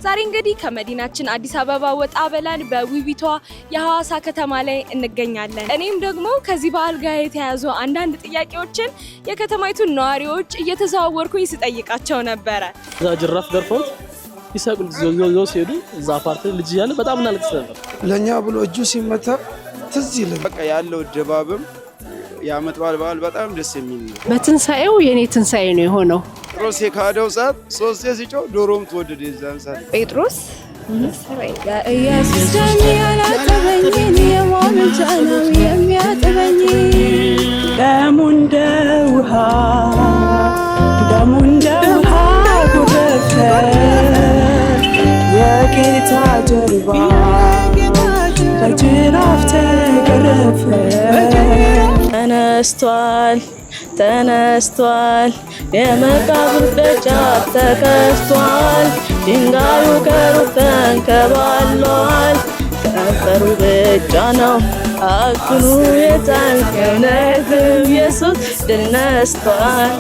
ዛሬ እንግዲህ ከመዲናችን አዲስ አበባ ወጣ ብለን በውቢቷ የሐዋሳ ከተማ ላይ እንገኛለን። እኔም ደግሞ ከዚህ በዓል ጋር የተያዙ አንዳንድ ጥያቄዎችን የከተማይቱን ነዋሪዎች እየተዘዋወርኩኝ ስጠይቃቸው ነበረ። እዛ ጅራፍ ገርፈውት ይሳቁል ዞ ሲሄዱ እዛ ፓርቲ ልጅ ያለ በጣም እናልቅስ ነበር። ለኛ ብሎ እጁ ሲመታ ትዝ ይለኝ። በቃ ያለው ድባብም የዓመት በዓል በጣም ደስ የሚል ነው። በትንሳኤው የኔ ትንሳኤ ነው የሆነው። ጴጥሮስ የካደው ሰዓት ሶስት ሲጮህ ዶሮም ተወደደ። የዛን ሰዓት ጴጥሮስ ኢየሱስ ደም ያላጠበኝ የሞት ጫናው የሚያጥበኝ ደሙ እንደ ውሃ ጎረፈ የጌታ ጀርባ በጅራፍ ተገረፈ። ተነስቷል የመቃብር ደጃፍ ተከፍቷል። ድንጋዩ ከሩቅ ተንከባሏል። ከንፈሩ ብቻ ነው አክኑ የታንከነትም ኢየሱስ ድል ነስቷል።